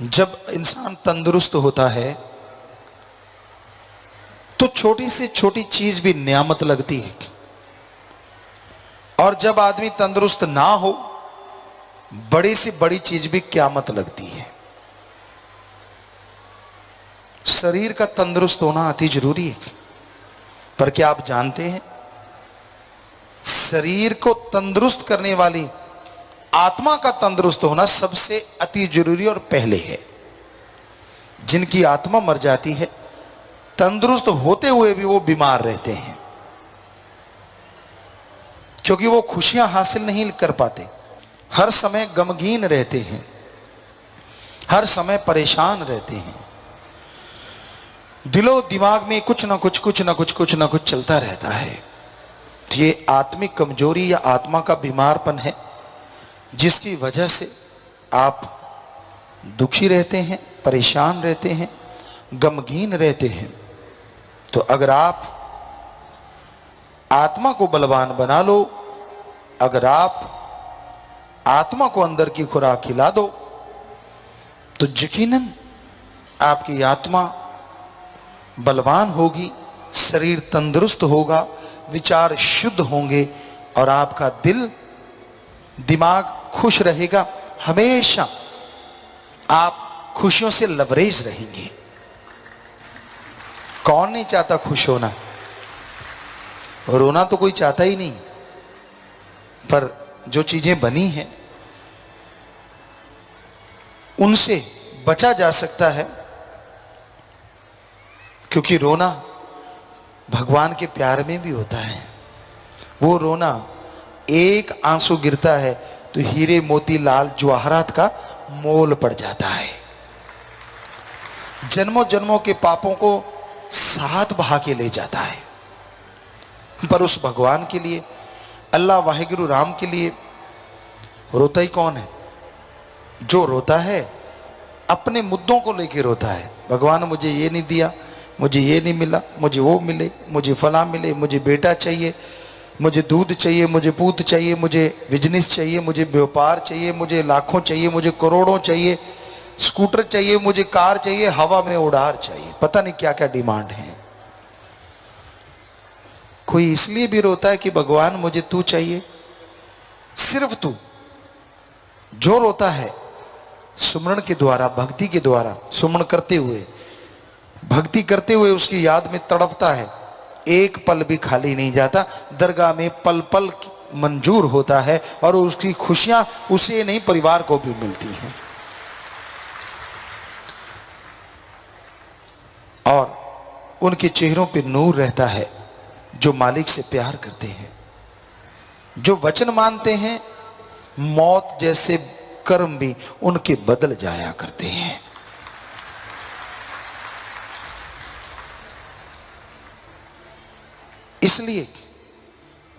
जब इंसान तंदुरुस्त होता है तो छोटी से छोटी चीज भी नियामत लगती है, और जब आदमी तंदुरुस्त ना हो बड़ी से बड़ी चीज भी क़यामत लगती है। शरीर का तंदुरुस्त होना अति जरूरी है, पर क्या आप जानते हैं शरीर को तंदुरुस्त करने वाली आत्मा का तंदुरुस्त होना सबसे अति जरूरी और पहले है। जिनकी आत्मा मर जाती है तंदुरुस्त होते हुए भी वो बीमार रहते हैं, क्योंकि वो खुशियां हासिल नहीं कर पाते, हर समय गमगीन रहते हैं, हर समय परेशान रहते हैं, दिलो दिमाग में कुछ ना कुछ चलता रहता है। तो ये आत्मिक कमजोरी या आत्मा का बीमारपन है, जिसकी वजह से आप दुखी रहते हैं, परेशान रहते हैं, गमगीन रहते हैं। तो अगर आप आत्मा को बलवान बना लो, अगर आप आत्मा को अंदर की खुराक खिला दो, तो यकीनन आपकी आत्मा बलवान होगी, शरीर तंदुरुस्त होगा, विचार शुद्ध होंगे और आपका दिल दिमाग खुश रहेगा। हमेशा आप खुशियों से लबरेज रहेंगे। कौन नहीं चाहता खुश होना? रोना तो कोई चाहता ही नहीं, पर जो चीजें बनी हैं उनसे बचा जा सकता है, क्योंकि रोना भगवान के प्यार में भी होता है। वो रोना, एक आंसू गिरता है तो हीरे मोती लाल जवाहरात का मोल पड़ जाता है, जन्मों जन्मों के पापों को साथ बहा के ले जाता है। पर उस भगवान के लिए, अल्लाह वाहिगुरु राम के लिए रोता ही कौन है? जो रोता है अपने मुद्दों को लेकर रोता है। भगवान मुझे ये नहीं दिया, मुझे ये नहीं मिला, मुझे वो मिले, मुझे फला मिले, मुझे बेटा चाहिए, मुझे दूध चाहिए, मुझे पूत चाहिए, मुझे बिजनेस चाहिए, मुझे व्यापार चाहिए, मुझे लाखों चाहिए, मुझे करोड़ों चाहिए, स्कूटर चाहिए, मुझे कार चाहिए, हवा में उड़ार चाहिए, पता नहीं क्या क्या डिमांड है। कोई इसलिए भी रोता है कि भगवान मुझे तू चाहिए, सिर्फ तू। जो रोता है सुमरण के द्वारा, भक्ति के द्वारा, सुमरण करते हुए, भक्ति करते हुए उसकी याद में तड़पता है, एक पल भी खाली नहीं जाता, दरगाह में पल पल मंजूर होता है, और उसकी खुशियां उसे नहीं परिवार को भी मिलती हैं। और उनके चेहरों पे नूर रहता है जो मालिक से प्यार करते हैं, जो वचन मानते हैं। मौत जैसे कर्म भी उनके बदल जाया करते हैं। इसलिए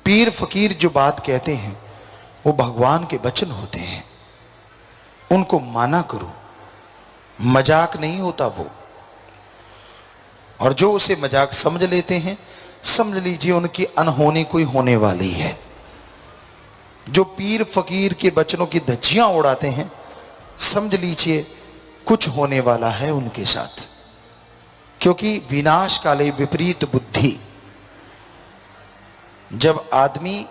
पीर फकीर जो बात कहते हैं वो भगवान के वचन होते हैं, उनको माना करो, मजाक नहीं होता वो। और जो उसे मजाक समझ लेते हैं, समझ लीजिए उनकी अनहोनी कोई होने वाली है। जो पीर फकीर के वचनों की धज्जियां उड़ाते हैं, समझ लीजिए कुछ होने वाला है उनके साथ, क्योंकि विनाश काले विपरीत बुद्धि। जब आदमी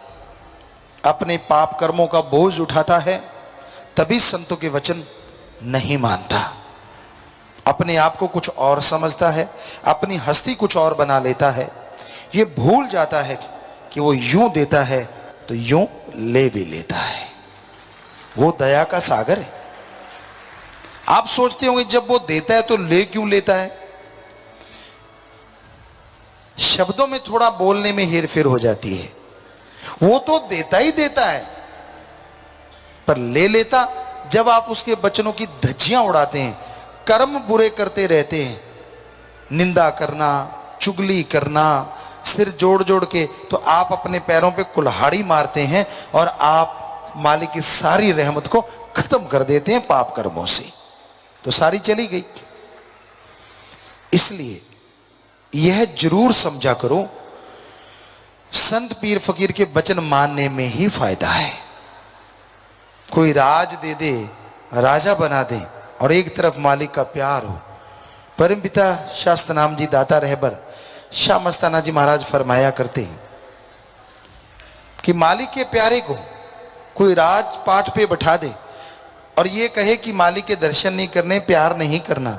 अपने पाप कर्मों का बोझ उठाता है तभी संतों के वचन नहीं मानता, अपने आप को कुछ और समझता है, अपनी हस्ती कुछ और बना लेता है। ये भूल जाता है कि वो यूं देता है तो यूं ले भी लेता है। वो दया का सागर है। आप सोचते होंगे जब वो देता है तो ले क्यों लेता है? शब्दों में थोड़ा बोलने में हेरफेर हो जाती है। वो तो देता ही देता है, पर ले लेता जब आप उसके वचनों की धज्जियां उड़ाते हैं, कर्म बुरे करते रहते हैं, निंदा करना, चुगली करना, सिर जोड़ जोड़ के, तो आप अपने पैरों पे कुल्हाड़ी मारते हैं और आप मालिक की सारी रहमत को खत्म कर देते हैं पाप कर्मों से, तो सारी चली गई। इसलिए यह जरूर समझा करो, संत पीर फकीर के वचन मानने में ही फायदा है। कोई राज दे दे, राजा बना दे, और एक तरफ मालिक का प्यार हो। परम पिता शास्त्र नाम जी दाता रहबर शाह मस्ताना जी महाराज फरमाया करते हैं कि मालिक के प्यारे को कोई राजपाट पे बैठा दे और ये कहे कि मालिक के दर्शन नहीं करने, प्यार नहीं करना,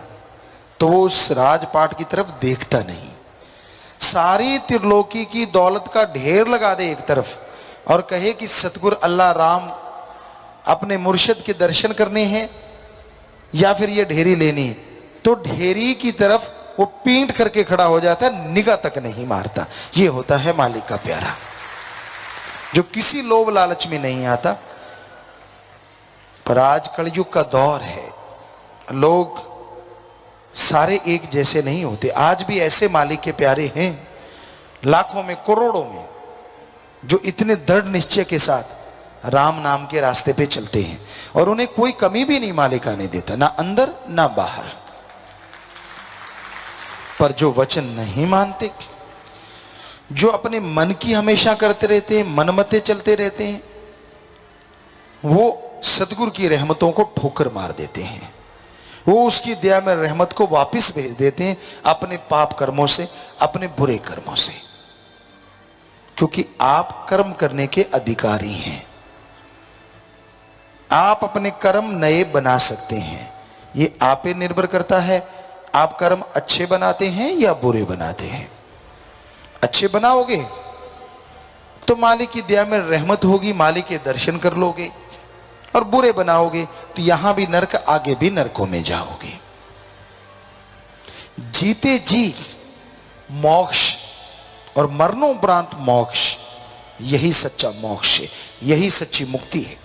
तो वो उस राजपाट की तरफ देखता नहीं। सारी त्रिलोकी की दौलत का ढेर लगा दे एक तरफ और कहे कि सतगुरु अल्लाह राम अपने मुर्शिद के दर्शन करने हैं या फिर ये ढेरी लेनी है, तो ढेरी की तरफ वो पींट करके खड़ा हो जाता है, निगाह तक नहीं मारता। ये होता है मालिक का प्यारा, जो किसी लोभ लालच में नहीं आता। पर आज कलयुग का दौर है, लोग सारे एक जैसे नहीं होते। आज भी ऐसे मालिक के प्यारे हैं लाखों में, करोड़ों में, जो इतने दृढ़ निश्चय के साथ राम नाम के रास्ते पे चलते हैं और उन्हें कोई कमी भी नहीं मालिक आने देता, ना अंदर ना बाहर। पर जो वचन नहीं मानते, जो अपने मन की हमेशा करते रहते हैं, मनमते चलते रहते हैं, वो सतगुरु की रहमतों को ठोकर मार देते हैं। वो उसकी दया में रहमत को वापस भेज देते हैं अपने पाप कर्मों से, अपने बुरे कर्मों से। क्योंकि आप कर्म करने के अधिकारी हैं, आप अपने कर्म नए बना सकते हैं। ये आप पे निर्भर करता है, आप कर्म अच्छे बनाते हैं या बुरे बनाते हैं। अच्छे बनाओगे तो मालिक की दया में रहमत होगी, मालिक के दर्शन कर लोगे, और बुरे बनाओगे तो यहां भी नरक, आगे भी नरकों में जाओगे। जीते जी मोक्ष और मरणोपरांत मोक्ष, यही सच्चा मोक्ष है, यही सच्ची मुक्ति है।